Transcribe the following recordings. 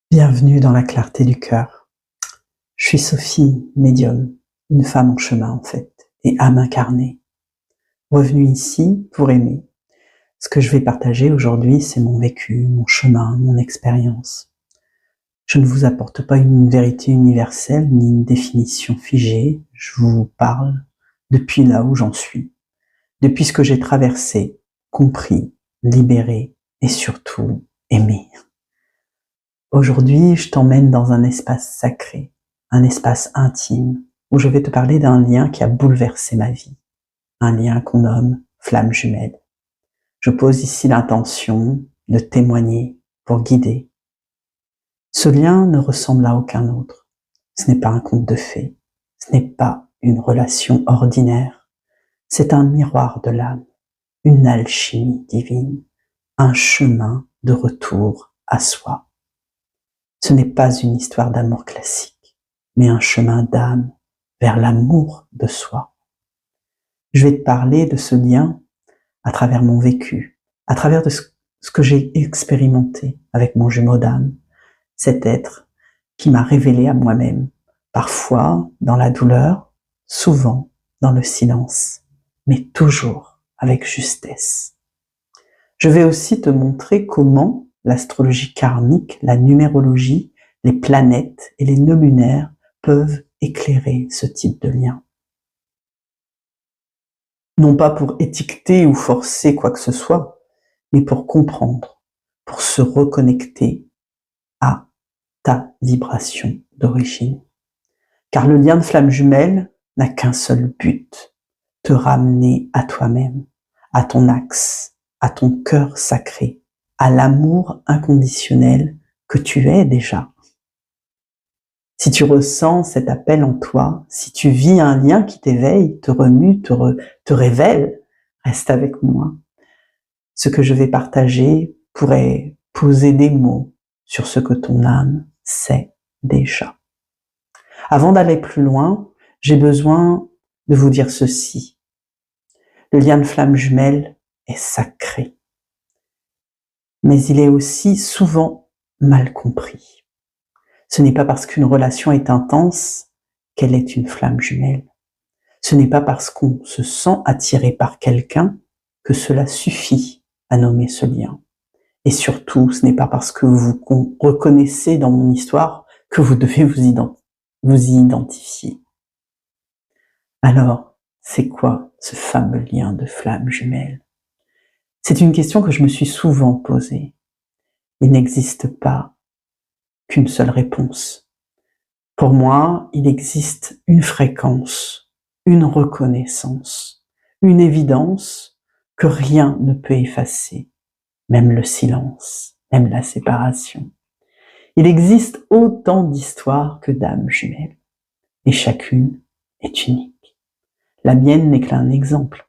Bienvenue dans la clarté du cœur. Je suis Sophie, médium, une femme en chemin en fait, et âme incarnée, revenue ici pour aimer. Ce que je vais partager aujourd'hui, c'est mon vécu, mon chemin, mon expérience. Je ne vous apporte pas une vérité universelle ni une définition figée, je vous parle depuis là où j'en suis, depuis ce que j'ai traversé, compris, libéré et surtout aimé. Aujourd'hui, je t'emmène dans un espace sacré, un espace intime, où je vais te parler d'un lien qui a bouleversé ma vie, un lien qu'on nomme flamme jumelle. Je pose ici l'intention de témoigner pour guider. Ce lien ne ressemble à aucun autre. Ce n'est pas un conte de fées, ce n'est pas une relation ordinaire. C'est un miroir de l'âme, une alchimie divine, un chemin de retour à soi. Ce n'est pas une histoire d'amour classique, mais un chemin d'âme vers l'amour de soi. Je vais te parler de ce lien à travers mon vécu, à travers de ce que j'ai expérimenté avec mon jumeau d'âme, cet être qui m'a révélé à moi-même, parfois dans la douleur, souvent dans le silence, mais toujours avec justesse. Je vais aussi te montrer comment l'astrologie karmique, la numérologie, les planètes et les nœuds lunaires peuvent éclairer ce type de lien. Non pas pour étiqueter ou forcer quoi que ce soit, mais pour comprendre, pour se reconnecter à ta vibration d'origine. Car le lien de flamme jumelle n'a qu'un seul but, te ramener à toi-même, à ton axe, à ton cœur sacré, à l'amour inconditionnel que tu es déjà. Si tu ressens cet appel en toi, si tu vis un lien qui t'éveille, te remue, te révèle, reste avec moi. Ce que je vais partager pourrait poser des mots sur ce que ton âme sait déjà. Avant d'aller plus loin, j'ai besoin de vous dire ceci. Le lien de flamme jumelle est sacré, mais il est aussi souvent mal compris. Ce n'est pas parce qu'une relation est intense qu'elle est une flamme jumelle. Ce n'est pas parce qu'on se sent attiré par quelqu'un que cela suffit à nommer ce lien. Et surtout, ce n'est pas parce que vous reconnaissez dans mon histoire que vous devez vous y identifier. Alors, c'est quoi ce fameux lien de flamme jumelle? C'est une question que je me suis souvent posée. Il n'existe pas qu'une seule réponse. Pour moi, il existe une fréquence, une reconnaissance, une évidence que rien ne peut effacer, même le silence, même la séparation. Il existe autant d'histoires que d'âmes jumelles, et chacune est unique. La mienne n'est qu'un exemple,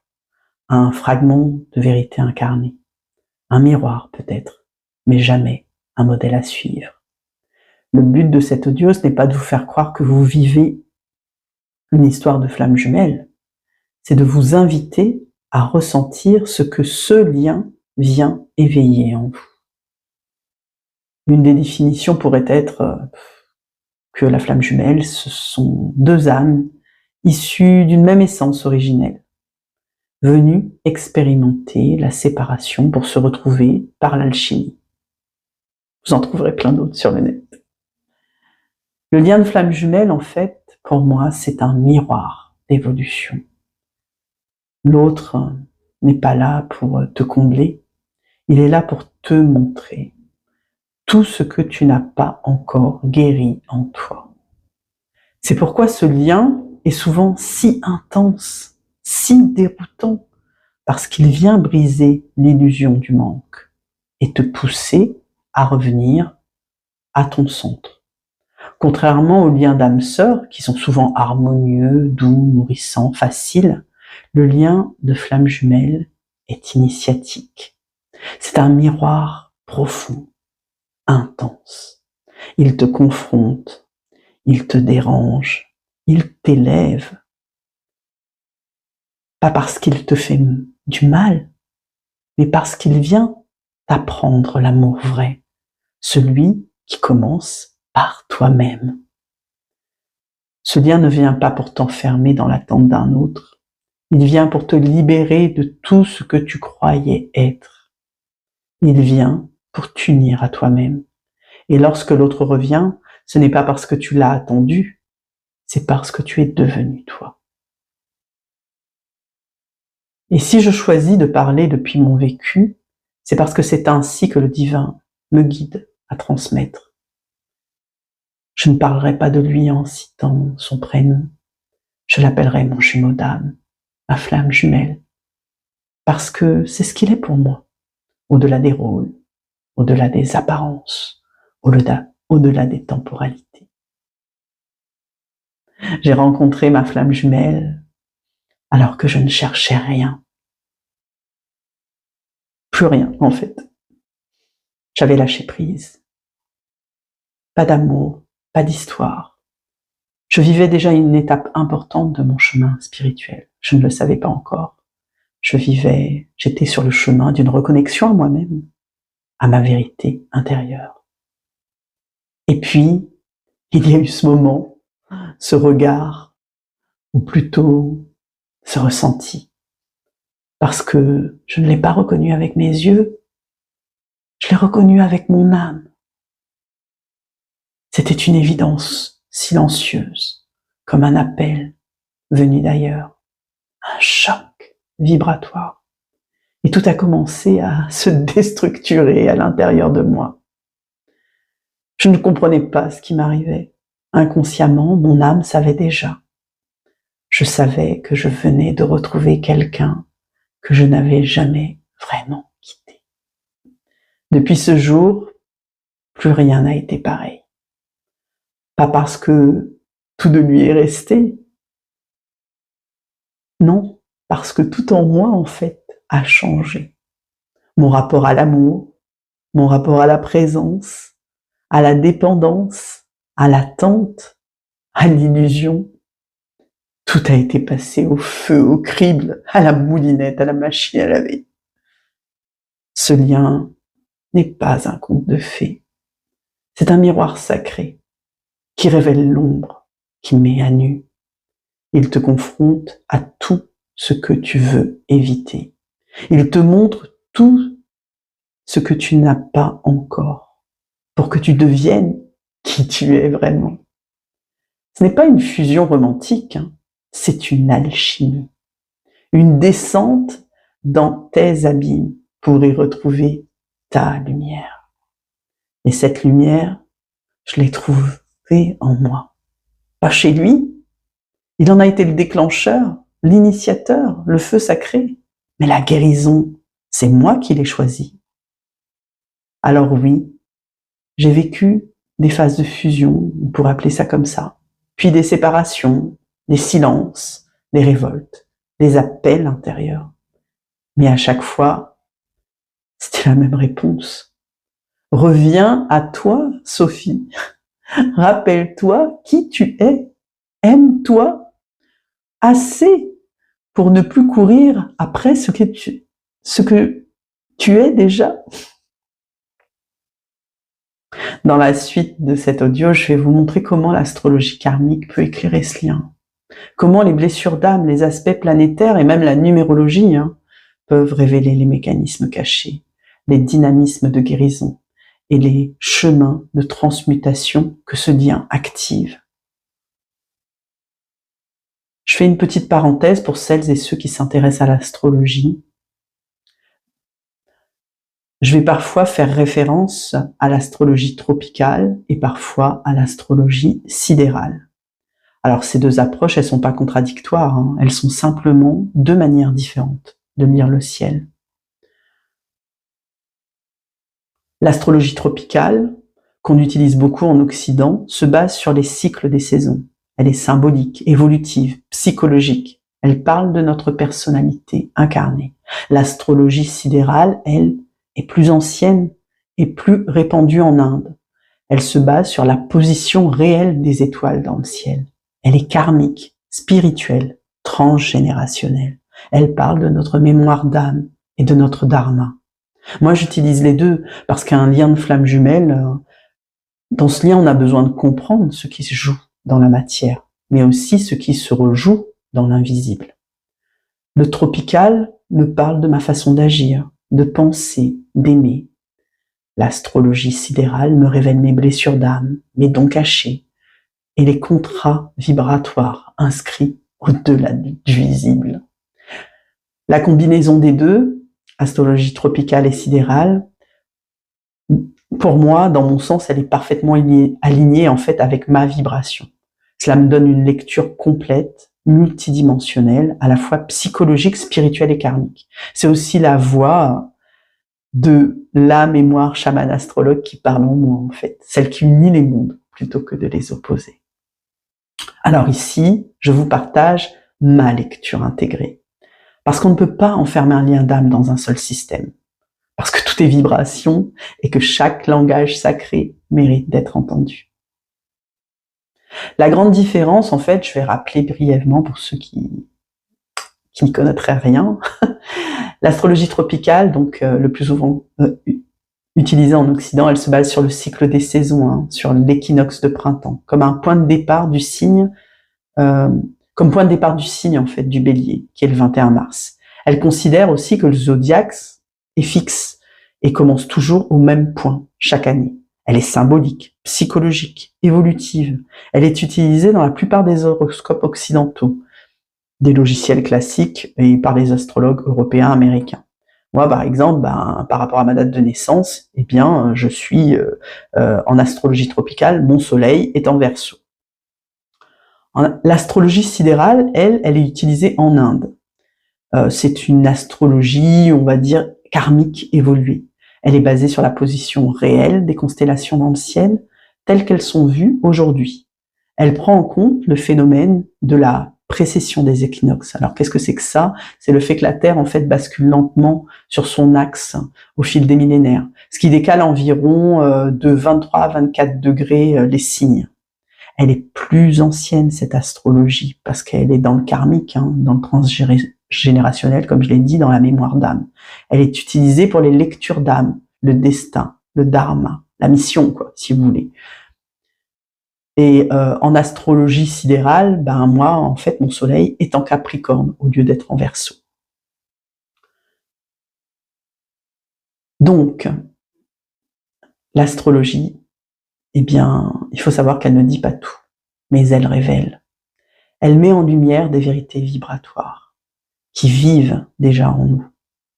un fragment de vérité incarnée, un miroir peut-être, mais jamais un modèle à suivre. Le but de cet audio, ce n'est pas de vous faire croire que vous vivez une histoire de flamme jumelle, c'est de vous inviter à ressentir ce que ce lien vient éveiller en vous. L'une des définitions pourrait être que la flamme jumelle, ce sont deux âmes issues d'une même essence originelle, venues expérimenter la séparation pour se retrouver par l'alchimie. Vous en trouverez plein d'autres sur le net. Le lien de flamme jumelle, en fait, pour moi, c'est un miroir d'évolution. L'autre n'est pas là pour te combler, il est là pour te montrer tout ce que tu n'as pas encore guéri en toi. C'est pourquoi ce lien est souvent si intense, si déroutant, parce qu'il vient briser l'illusion du manque et te pousser à revenir à ton centre. Contrairement aux liens d'âme sœur, qui sont souvent harmonieux, doux, nourrissants, faciles, le lien de flamme jumelle est initiatique. C'est un miroir profond, intense. Il te confronte, il te dérange, il t'élève. Pas parce qu'il te fait du mal, mais parce qu'il vient t'apprendre l'amour vrai, celui qui commence par toi-même. Ce lien ne vient pas pour t'enfermer dans l'attente d'un autre, il vient pour te libérer de tout ce que tu croyais être. Il vient pour t'unir à toi-même. Et lorsque l'autre revient, ce n'est pas parce que tu l'as attendu, c'est parce que tu es devenu toi. Et si je choisis de parler depuis mon vécu, c'est parce que c'est ainsi que le divin me guide à transmettre. Je ne parlerai pas de lui en citant son prénom. Je l'appellerai mon jumeau d'âme, ma flamme jumelle, parce que c'est ce qu'il est pour moi, au-delà des rôles, au-delà des apparences, au-delà des temporalités. J'ai rencontré ma flamme jumelle alors que je ne cherchais rien. Plus rien, en fait. J'avais lâché prise. Pas d'amour, pas d'histoire. Je vivais déjà une étape importante de mon chemin spirituel. Je ne le savais pas encore. J'étais sur le chemin d'une reconnexion à moi-même, à ma vérité intérieure. Et puis, il y a eu ce moment, ce regard, ou plutôt ce ressenti. Parce que je ne l'ai pas reconnu avec mes yeux, je l'ai reconnu avec mon âme. C'était une évidence silencieuse, comme un appel venu d'ailleurs, un choc vibratoire. Et tout a commencé à se déstructurer à l'intérieur de moi. Je ne comprenais pas ce qui m'arrivait. Inconsciemment, mon âme savait déjà. Je savais que je venais de retrouver quelqu'un que je n'avais jamais vraiment quitté. Depuis ce jour, plus rien n'a été pareil. Pas parce que tout de lui est resté. Non, parce que tout en moi, en fait, a changé. Mon rapport à l'amour, mon rapport à la présence, à la dépendance, à l'attente, à l'illusion. Tout a été passé au feu, au crible, à la moulinette, à la machine à laver. Ce lien n'est pas un conte de fées. C'est un miroir sacré qui révèle l'ombre, qui met à nu. Il te confronte à tout ce que tu veux éviter. Il te montre tout ce que tu n'as pas encore pour que tu deviennes qui tu es vraiment. Ce n'est pas une fusion romantique, hein, c'est une alchimie, une descente dans tes abîmes pour y retrouver ta lumière. Et cette lumière, je l'ai trouvée en moi. Pas chez lui, il en a été le déclencheur, l'initiateur, le feu sacré. Mais la guérison, c'est moi qui l'ai choisi. Alors oui, j'ai vécu des phases de fusion, on pourrait appeler ça comme ça, puis des séparations, des silences, des révoltes, des appels intérieurs. Mais à chaque fois, c'était la même réponse. Reviens à toi, Sophie. Rappelle-toi qui tu es. Aime-toi assez pour ne plus courir après ce que tu es déjà. Dans la suite de cet audio, je vais vous montrer comment l'astrologie karmique peut éclairer ce lien. Comment les blessures d'âme, les aspects planétaires et même la numérologie peuvent révéler les mécanismes cachés, les dynamismes de guérison et les chemins de transmutation que ce lien active. Je fais une petite parenthèse pour celles et ceux qui s'intéressent à l'astrologie. Je vais parfois faire référence à l'astrologie tropicale et parfois à l'astrologie sidérale. Alors ces deux approches, elles sont pas contradictoires, hein, elles sont simplement deux manières différentes de lire le ciel. L'astrologie tropicale, qu'on utilise beaucoup en Occident, se base sur les cycles des saisons. Elle est symbolique, évolutive, psychologique. Elle parle de notre personnalité incarnée. L'astrologie sidérale, elle, est plus ancienne et plus répandue en Inde. Elle se base sur la position réelle des étoiles dans le ciel. Elle est karmique, spirituelle, transgénérationnelle. Elle parle de notre mémoire d'âme et de notre dharma. Moi, j'utilise les deux parce qu'un lien de flamme jumelle, Dans ce lien, on a besoin de comprendre ce qui se joue dans la matière, mais aussi ce qui se rejoue dans l'invisible. Le tropical me parle de ma façon d'agir, de penser, d'aimer. L'astrologie sidérale me révèle mes blessures d'âme, mes dons cachés, et les contrats vibratoires inscrits au-delà du visible. La combinaison des deux, astrologie tropicale et sidérale, pour moi, dans mon sens, elle est parfaitement alignée en fait avec ma vibration. Cela me donne une lecture complète, multidimensionnelle, à la fois psychologique, spirituelle et karmique. C'est aussi la voix de la mémoire chamane astrologue qui parle en moi en fait, celle qui unit les mondes plutôt que de les opposer. Alors ici, je vous partage ma lecture intégrée. Parce qu'on ne peut pas enfermer un lien d'âme dans un seul système. Parce que tout est vibration et que chaque langage sacré mérite d'être entendu. La grande différence, en fait, je vais rappeler brièvement pour ceux qui n'y connaîtraient rien. L'astrologie tropicale, donc le plus souvent utilisée en Occident, elle se base sur le cycle des saisons, sur l'équinoxe de printemps, comme un point de départ du signe, comme point de départ du signe en fait du Bélier, qui est le 21 mars. Elle considère aussi que le zodiaque est fixe et commence toujours au même point chaque année. Elle est symbolique, psychologique, évolutive. Elle est utilisée dans la plupart des horoscopes occidentaux, des logiciels classiques et par les astrologues européens, américains. Moi, par exemple, par rapport à ma date de naissance, eh bien, je suis en astrologie tropicale, mon soleil est en Verseau. L'astrologie sidérale, elle est utilisée en Inde. C'est une astrologie, on va dire, karmique évoluée. Elle est basée sur la position réelle des constellations dans le ciel, telles qu'elles sont vues aujourd'hui. Elle prend en compte le phénomène de la précession des équinoxes. Alors qu'est-ce que c'est que ça? C'est le fait que la Terre en fait bascule lentement sur son axe au fil des millénaires, ce qui décale environ de 23 à 24 degrés les signes. Elle est plus ancienne cette astrologie parce qu'elle est dans le karmique, dans le transgénérationnel, comme je l'ai dit, dans la mémoire d'âme. Elle est utilisée pour les lectures d'âme, le destin, le dharma, la mission, quoi, si vous voulez. Et en astrologie sidérale, moi, en fait, mon soleil est en Capricorne au lieu d'être en Verseau. Donc, l'astrologie, eh bien, il faut savoir qu'elle ne dit pas tout, mais elle révèle. Elle met en lumière des vérités vibratoires qui vivent déjà en nous,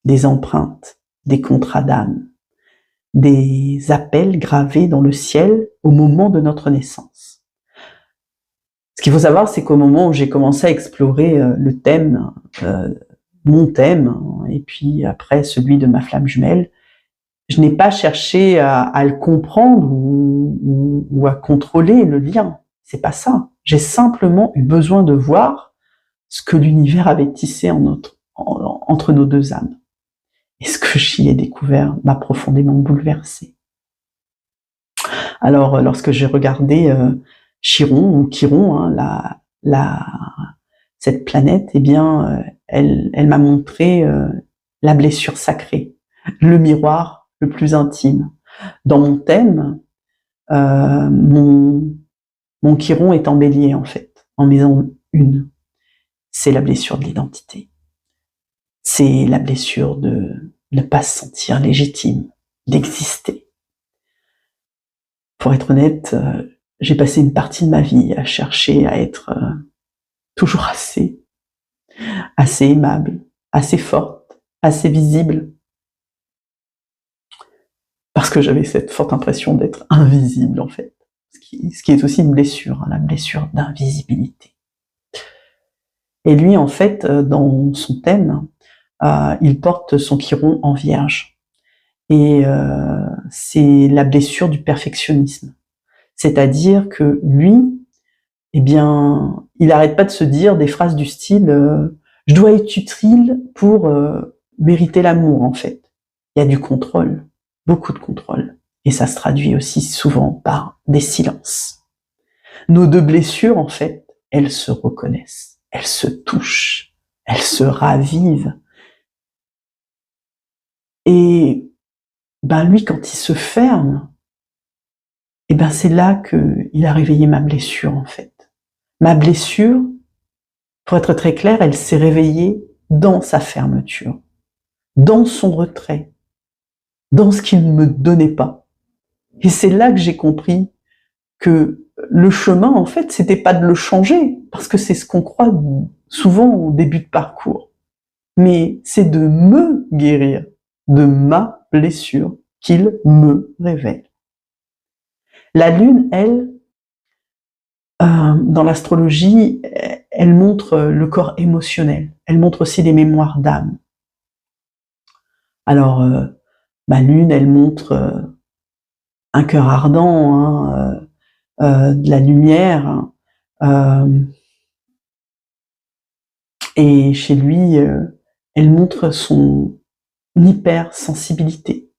des empreintes, des contrats d'âme, des appels gravés dans le ciel au moment de notre naissance. Ce qu'il faut savoir, c'est qu'au moment où j'ai commencé à explorer le thème, mon thème, et puis après celui de ma flamme jumelle, je n'ai pas cherché à le comprendre ou à contrôler le lien. C'est pas ça. J'ai simplement eu besoin de voir ce que l'univers avait tissé entre nos deux âmes. Et ce que j'y ai découvert m'a profondément bouleversée. Alors, lorsque j'ai regardé Chiron ou Chiron, cette planète, eh bien, elle m'a montré la blessure sacrée, le miroir le plus intime. Dans mon thème, mon Chiron est en Bélier en fait, en maison 1. C'est la blessure de l'identité. C'est la blessure de ne pas se sentir légitime, d'exister. Pour être honnête, j'ai passé une partie de ma vie à chercher à être toujours assez aimable, assez forte, assez visible. Parce que j'avais cette forte impression d'être invisible en fait. Ce qui est aussi une blessure, la blessure d'invisibilité. Et lui, en fait, dans son thème, il porte son Chiron en Vierge. Et c'est la blessure du perfectionnisme. C'est-à-dire que lui, eh bien, il n'arrête pas de se dire des phrases du style je dois être utile pour mériter l'amour, en fait. Il y a du contrôle, beaucoup de contrôle. Et ça se traduit aussi souvent par des silences. Nos deux blessures, en fait, elles se reconnaissent, elles se touchent, elles se ravivent. Et lui, quand il se ferme, et ben c'est là qu'il a réveillé ma blessure en fait. Ma blessure, pour être très clair, elle s'est réveillée dans sa fermeture, dans son retrait, dans ce qu'il ne me donnait pas. Et c'est là que j'ai compris que le chemin, en fait, c'était pas de le changer, parce que c'est ce qu'on croit souvent au début de parcours, mais c'est de me guérir de ma blessure qu'il me révèle. La lune, elle, dans l'astrologie, elle montre le corps émotionnel, elle montre aussi les mémoires d'âme. Alors, ma lune, elle montre un cœur ardent, hein, de la lumière, et chez lui, elle montre son hypersensibilité.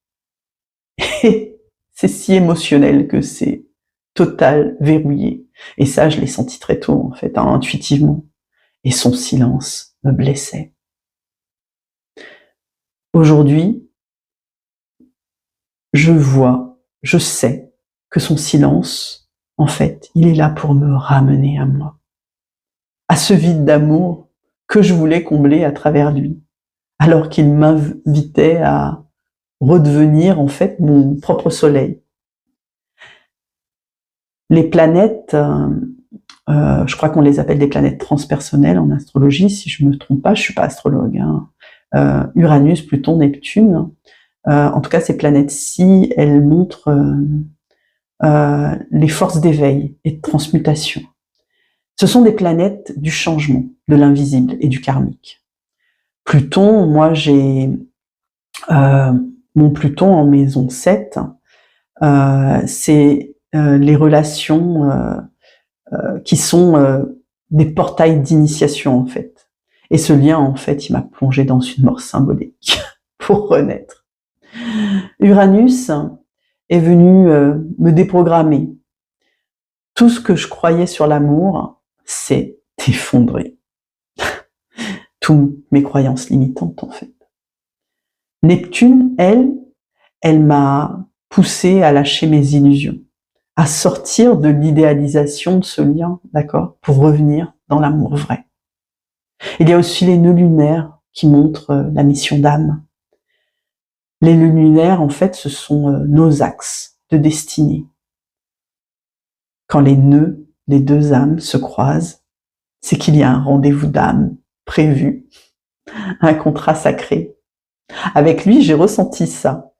Et c'est si émotionnel que c'est total verrouillé. Et ça, je l'ai senti très tôt, en fait, hein, intuitivement. Et son silence me blessait. Aujourd'hui, je vois, je sais que son silence, en fait, il est là pour me ramener à moi, à ce vide d'amour que je voulais combler à travers lui, alors qu'il m'invitait à redevenir, en fait, mon propre soleil. Les planètes, je crois qu'on les appelle des planètes transpersonnelles en astrologie, si je me trompe pas, je suis pas astrologue, hein. Uranus, Pluton, Neptune, en tout cas ces planètes-ci, elles montrent les forces d'éveil et de transmutation. Ce sont des planètes du changement, de l'invisible et du karmique. Pluton, moi j'ai mon Pluton en maison 7, c'est les relations qui sont des portails d'initiation en fait. Et ce lien en fait, il m'a plongé dans une mort symbolique pour renaître. Uranus est venu me déprogrammer. Tout ce que je croyais sur l'amour s'est effondré. Toutes mes croyances limitantes en fait. Neptune, elle m'a poussé à lâcher mes illusions, à sortir de l'idéalisation de ce lien, d'accord, pour revenir dans l'amour vrai. Il y a aussi les nœuds lunaires qui montrent la mission d'âme. Les nœuds lunaires, en fait, ce sont nos axes de destinée. Quand les nœuds des deux âmes se croisent, c'est qu'il y a un rendez-vous d'âme prévu, un contrat sacré. Avec lui, j'ai ressenti ça.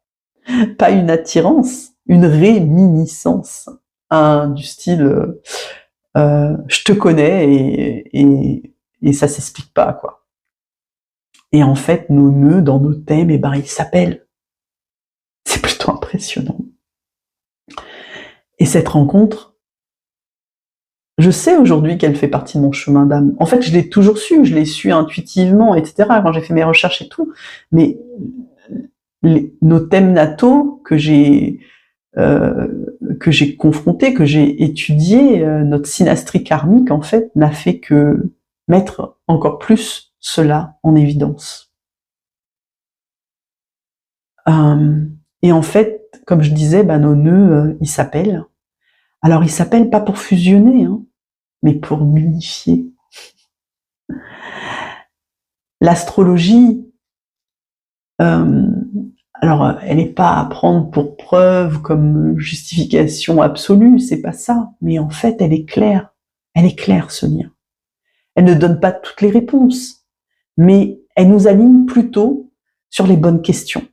Pas une attirance, une réminiscence, du style je te connais et ça s'explique pas, quoi. Et en fait, nos nœuds dans nos thèmes, eh ben, ils s'appellent. C'est plutôt impressionnant. Et cette rencontre, je sais aujourd'hui qu'elle fait partie de mon chemin d'âme. En fait, je l'ai toujours su, je l'ai su intuitivement, etc., quand j'ai fait mes recherches et tout. Mais nos thèmes nataux que j'ai confrontés, que j'ai étudiés, notre synastrie karmique, en fait, n'a fait que mettre encore plus cela en évidence. Et en fait, comme je disais, nos nœuds, ils s'appellent. Alors, ils s'appellent pas pour fusionner, hein, mais pour m'unifier. L'astrologie, alors, elle n'est pas à prendre pour preuve comme justification absolue, c'est pas ça. Mais en fait, elle est claire. Elle est claire, ce lien. Elle ne donne pas toutes les réponses, mais elle nous aligne plutôt sur les bonnes questions.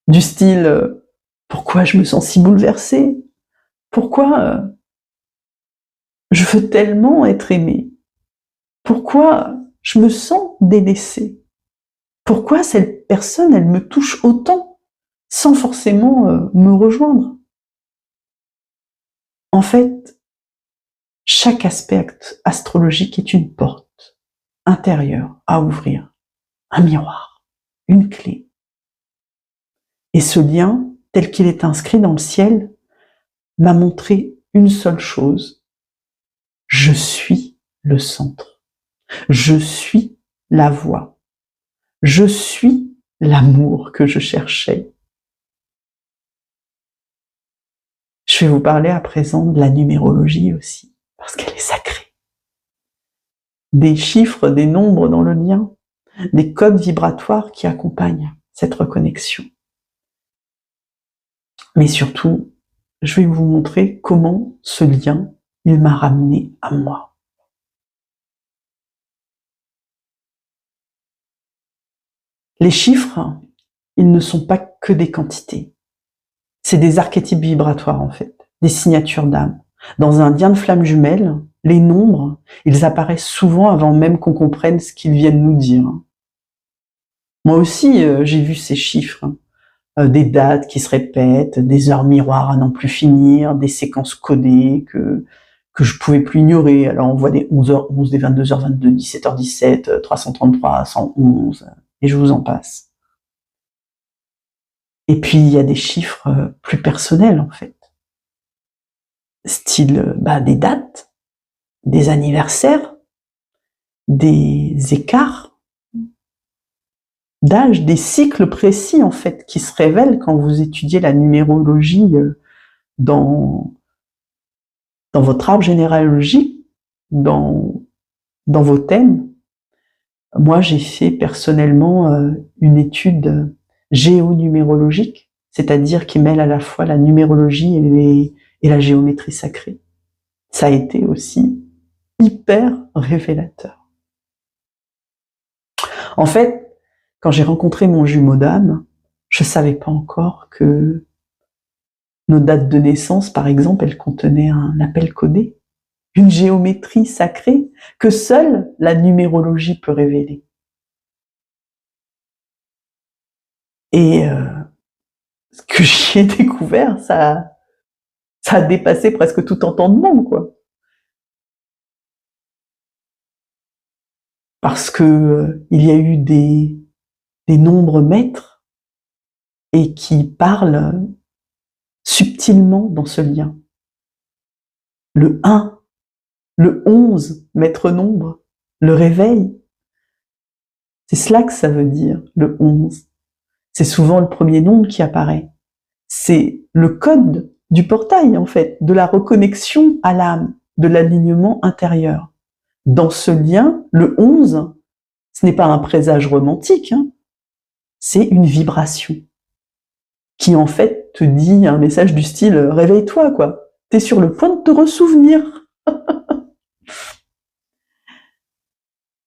Du style, pourquoi je me sens si bouleversée? Pourquoi je veux tellement être aimée? Pourquoi je me sens délaissée? Pourquoi cette personne, elle me touche autant, sans forcément me rejoindre? En fait, chaque aspect astrologique est une porte intérieure à ouvrir, un miroir, une clé. Et ce lien, tel qu'il est inscrit dans le ciel, m'a montré une seule chose. Je suis le centre. Je suis la voie. Je suis l'amour que je cherchais. Je Je vais vous parler à présent de la numérologie aussi, parce qu'elle est sacrée. Des chiffres, des nombres dans le lien, des codes vibratoires qui accompagnent cette reconnexion. Mais surtout, je vais vous montrer comment ce lien, il m'a ramené à moi. Les chiffres, ils ne sont pas que des quantités. C'est des archétypes vibratoires en fait, des signatures d'âme. Dans un lien de flamme jumelle, les nombres, ils apparaissent souvent avant même qu'on comprenne ce qu'ils viennent nous dire. Moi aussi, j'ai vu ces chiffres, des dates qui se répètent, des heures miroirs à n'en plus finir, des séquences codées que je pouvais plus ignorer. Alors on voit des 11h11, des 22h22, 17h17, 333, 111, et je vous en passe. Et puis il y a des chiffres plus personnels en fait, style des dates, des anniversaires, des écarts d'âge, des cycles précis en fait qui se révèlent quand vous étudiez la numérologie dans votre arbre généalogique, dans vos thèmes. Moi, j'ai fait personnellement une étude géonumérologique, c'est-à-dire qui mêle à la fois la numérologie et la géométrie sacrée. Ça a été aussi hyper révélateur. En fait, quand j'ai rencontré mon jumeau d'âme, je savais pas encore que nos dates de naissance, par exemple, elles contenaient un appel codé, une géométrie sacrée que seule la numérologie peut révéler. Et ce que j'y ai découvert, ça a dépassé presque tout entendement, quoi. Parce que il y a eu des nombres maîtres et qui parlent subtilement dans ce lien. Le 1, le 11, maître nombre, le réveil. C'est cela que ça veut dire, le 11. C'est souvent le premier nombre qui apparaît. C'est le code du portail, en fait, de la reconnexion à l'âme, de l'alignement intérieur. Dans ce lien, le 11, ce n'est pas un présage romantique, hein, c'est une vibration qui, en fait, te dit un message du style « réveille-toi, quoi, t'es sur le point de te ressouvenir ».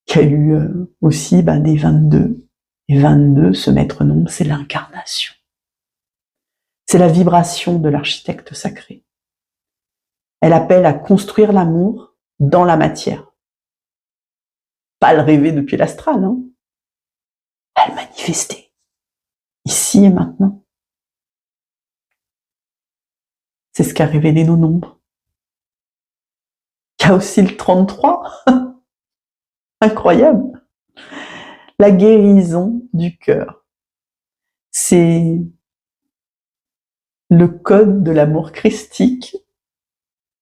Il y a eu aussi des 22. Et 22, ce maître nombre, c'est l'incarnation. C'est la vibration de l'architecte sacré. Elle appelle à construire l'amour dans la matière. Pas le rêver depuis l'astral, hein. À le manifester. Ici et maintenant. C'est ce qu'a révélé nos nombres. Il y a aussi le 33. Incroyable. La guérison du cœur. C'est le code de l'amour christique,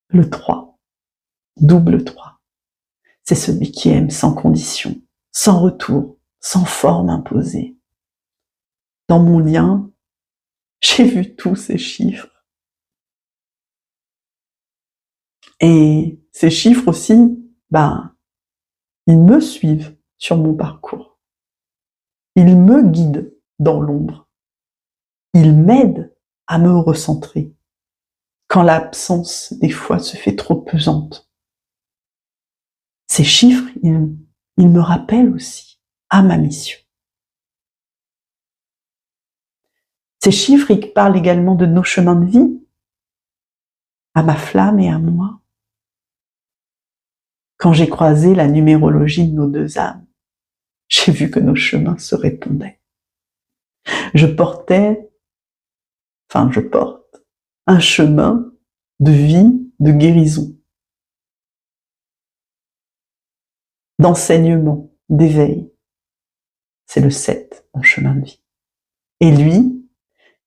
le 3. Double 3. C'est celui qui aime sans condition, sans retour, sans forme imposée. Dans mon lien, j'ai vu tous ces chiffres. Et ces chiffres aussi, ils me suivent sur mon parcours. Ils me guident dans l'ombre. Ils m'aident à me recentrer quand l'absence, des fois, se fait trop pesante. Ces chiffres, ils me rappellent aussi à ma mission. Ces chiffres, ils parlent également de nos chemins de vie, à ma flamme et à moi. Quand j'ai croisé la numérologie de nos deux âmes, j'ai vu que nos chemins se répondaient. Je porte un chemin de vie, de guérison, d'enseignement, d'éveil. C'est le 7, mon chemin de vie. Et lui,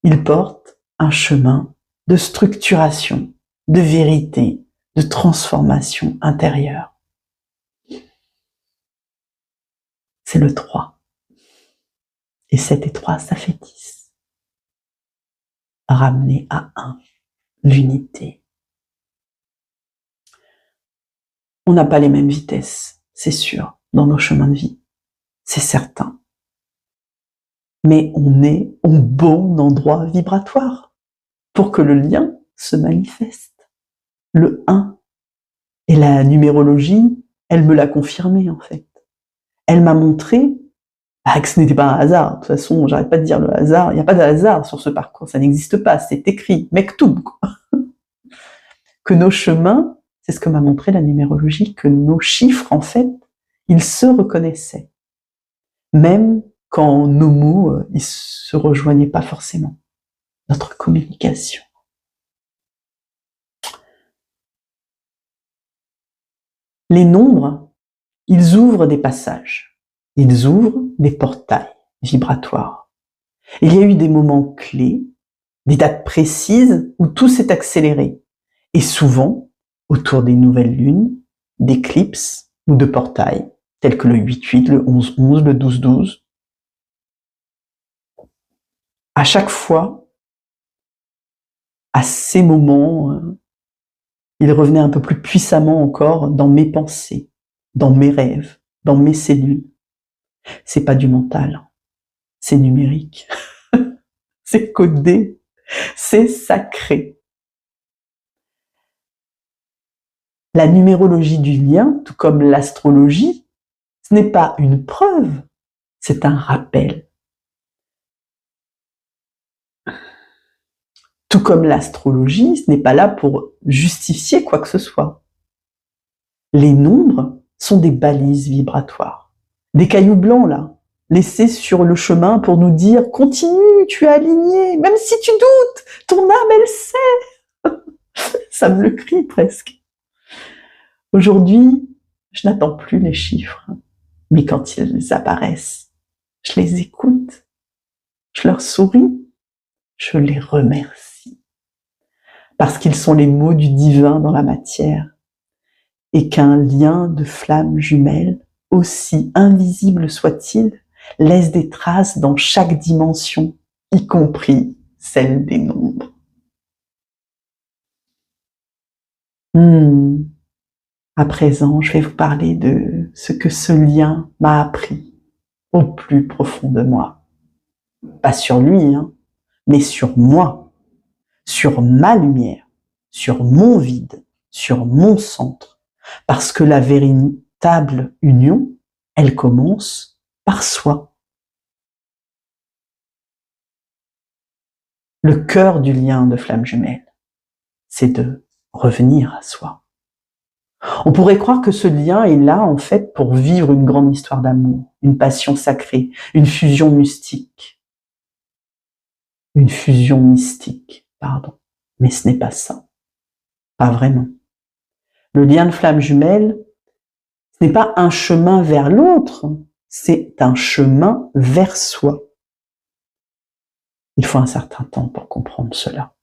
il porte un chemin de structuration, de vérité, de transformation intérieure. C'est le 3. Et 7 et 3, ça fait 10. Ramené à 1. l'unité. On n'a pas les mêmes vitesses, c'est sûr, dans nos chemins de vie, c'est certain. Mais on est au bon endroit vibratoire pour que le lien se manifeste. Le 1. Et la numérologie, elle me l'a confirmé en fait. Elle m'a montré que ce n'était pas un hasard. De toute façon, j'arrête pas de dire le hasard. Il n'y a pas de hasard sur ce parcours, ça n'existe pas, c'est écrit, mektoub, quoi. Que nos chemins, c'est ce que m'a montré la numérologie, que nos chiffres, en fait, ils se reconnaissaient. Même quand nos mots, ils se rejoignaient pas forcément. Notre communication. Les nombres, ils ouvrent des passages. Ils ouvrent des portails vibratoires. Il y a eu des moments clés, des dates précises où tout s'est accéléré. Et souvent, autour des nouvelles lunes, d'éclipses ou de portails, tels que le 8-8, le 11-11, le 12-12. À chaque fois, à ces moments, il revenait un peu plus puissamment encore dans mes pensées, dans mes rêves, dans mes cellules. C'est pas du mental, c'est numérique, c'est codé, c'est sacré. La numérologie du lien, tout comme l'astrologie, ce n'est pas une preuve, c'est un rappel. Tout comme l'astrologie, ce n'est pas là pour justifier quoi que ce soit. Les nombres sont des balises vibratoires, des cailloux blancs là, laissés sur le chemin pour nous dire « Continue, tu es aligné, même si tu doutes, ton âme elle sait !» Ça me le crie presque. Aujourd'hui, je n'attends plus les chiffres, mais quand ils apparaissent, je les écoute, je leur souris, je les remercie. Parce qu'ils sont les mots du divin dans la matière, et qu'un lien de flammes jumelles, aussi invisible soit-il, laisse des traces dans chaque dimension, y compris celle des nombres. À présent, je vais vous parler de ce que ce lien m'a appris au plus profond de moi. Pas sur lui, mais sur moi, sur ma lumière, sur mon vide, sur mon centre. Parce que la véritable union, elle commence par soi. Le cœur du lien de flamme jumelle, c'est de revenir à soi. On pourrait croire que ce lien est là, en fait, pour vivre une grande histoire d'amour, une passion sacrée, une fusion mystique. Une fusion mystique, pardon. Mais ce n'est pas ça. Pas vraiment. Le lien de flamme jumelle, ce n'est pas un chemin vers l'autre, c'est un chemin vers soi. Il faut un certain temps pour comprendre cela.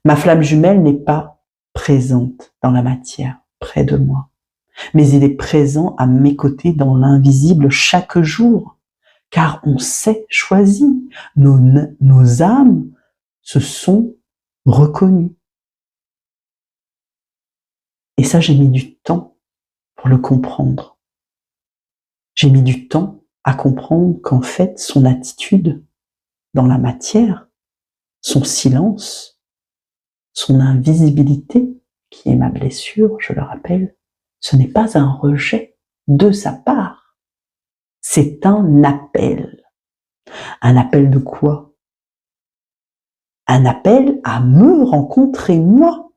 Ma flamme jumelle n'est pas présente dans la matière, près de moi, mais il est présent à mes côtés dans l'invisible chaque jour, car on s'est choisi, nos âmes se sont reconnues. Et ça, j'ai mis du temps pour le comprendre. J'ai mis du temps à comprendre qu'en fait, son attitude dans la matière, son silence, son invisibilité, qui est ma blessure, je le rappelle, ce n'est pas un rejet de sa part. C'est un appel. Un appel de quoi? Un appel à me rencontrer moi.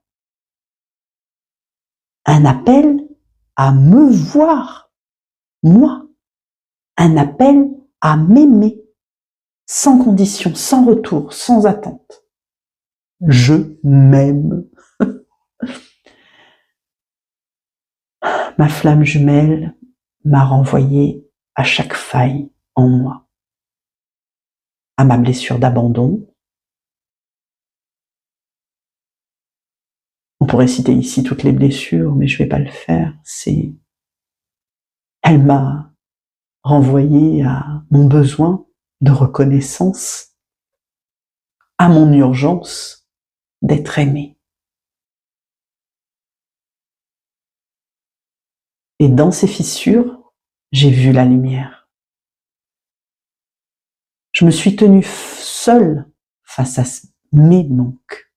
Un appel à me voir moi. Un appel à m'aimer, sans condition, sans retour, sans attente. Je m'aime. Ma flamme jumelle m'a renvoyé à chaque faille en moi, à ma blessure d'abandon. On pourrait citer ici toutes les blessures, mais je ne vais pas le faire. Elle m'a renvoyé à mon besoin de reconnaissance, à mon urgence d'être aimé. Et dans ces fissures, j'ai vu la lumière. Je me suis tenue seule face à mes manques.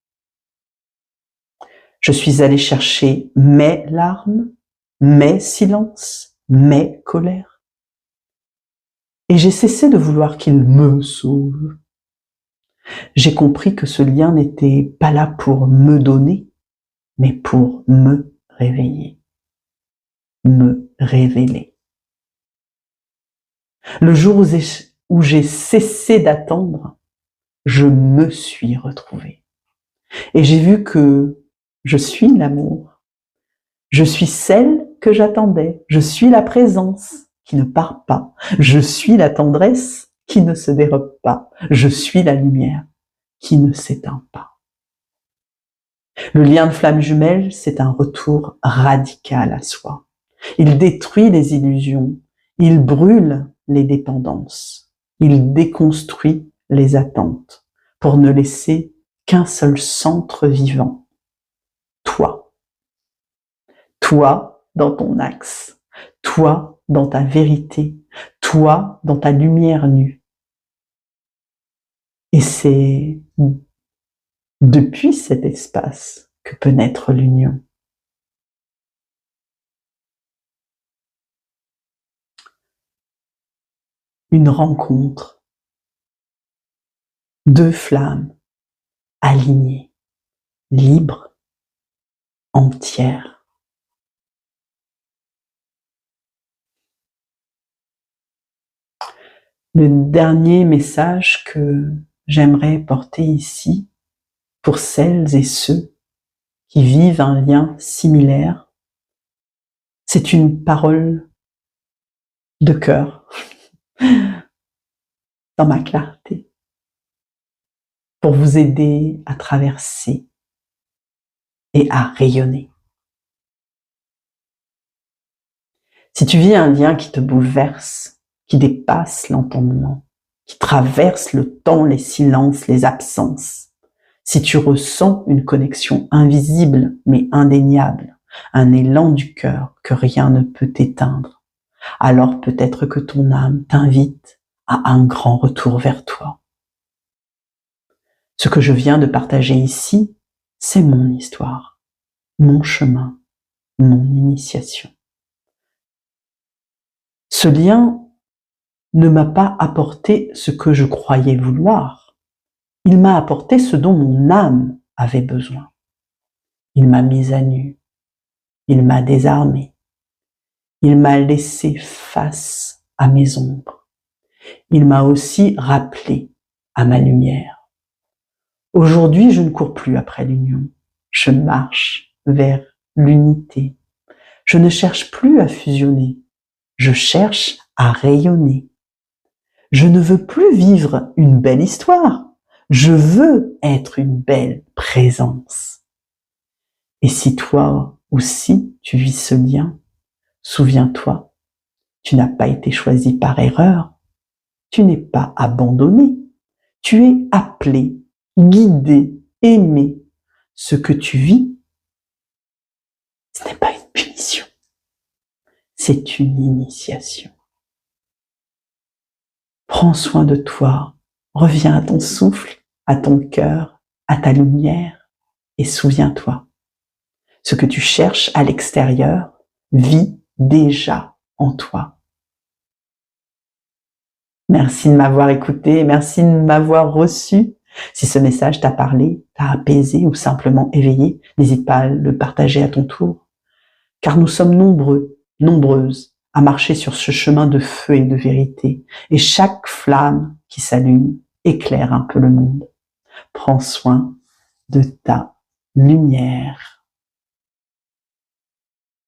Je suis allée chercher mes larmes, mes silences, mes colères. Et j'ai cessé de vouloir qu'il me sauve. J'ai compris que ce lien n'était pas là pour me donner, mais pour me réveiller, me révéler. Le jour où j'ai cessé d'attendre, je me suis retrouvée. Et j'ai vu que je suis l'amour. Je suis celle que j'attendais. Je suis la présence qui ne part pas. Je suis la tendresse qui ne se dérobe pas. Je suis la lumière qui ne s'éteint pas. Le lien de flamme jumelle, c'est un retour radical à soi. Il détruit les illusions. Il brûle les dépendances. Il déconstruit les attentes pour ne laisser qu'un seul centre vivant. Toi. Toi dans ton axe. Toi dans ta vérité. Toi dans ta lumière nue. Et c'est depuis cet espace que peut naître l'union. Une rencontre. Deux flammes alignées, libres, entières. Le dernier message que j'aimerais porter ici, pour celles et ceux qui vivent un lien similaire, c'est une parole de cœur, dans ma clarté, pour vous aider à traverser et à rayonner. Si tu vis un lien qui te bouleverse, qui dépasse l'entendement, qui traverse le temps, les silences, les absences, si tu ressens une connexion invisible mais indéniable, un élan du cœur que rien ne peut éteindre, alors peut-être que ton âme t'invite à un grand retour vers toi. Ce que je viens de partager ici, c'est mon histoire, mon chemin, mon initiation. Ce lien ne m'a pas apporté ce que je croyais vouloir. Il m'a apporté ce dont mon âme avait besoin. Il m'a mise à nu. Il m'a désarmé. Il m'a laissé face à mes ombres. Il m'a aussi rappelé à ma lumière. Aujourd'hui, je ne cours plus après l'union. Je marche vers l'unité. Je ne cherche plus à fusionner. Je cherche à rayonner. Je ne veux plus vivre une belle histoire. Je veux être une belle présence. Et si toi aussi tu vis ce lien, souviens-toi, tu n'as pas été choisi par erreur. Tu n'es pas abandonné. Tu es appelé, guidé, aimé. Ce que tu vis, ce n'est pas une punition. C'est une initiation. Prends soin de toi. Reviens à ton souffle, à ton cœur, à ta lumière. Et souviens-toi, ce que tu cherches à l'extérieur vit déjà en toi. Merci de m'avoir écouté, merci de m'avoir reçu. Si ce message t'a parlé, t'a apaisé ou simplement éveillé, n'hésite pas à le partager à ton tour. Car nous sommes nombreux, nombreuses, à marcher sur ce chemin de feu et de vérité. Et chaque flamme qui s'allume éclaire un peu le monde. Prends soin de ta lumière.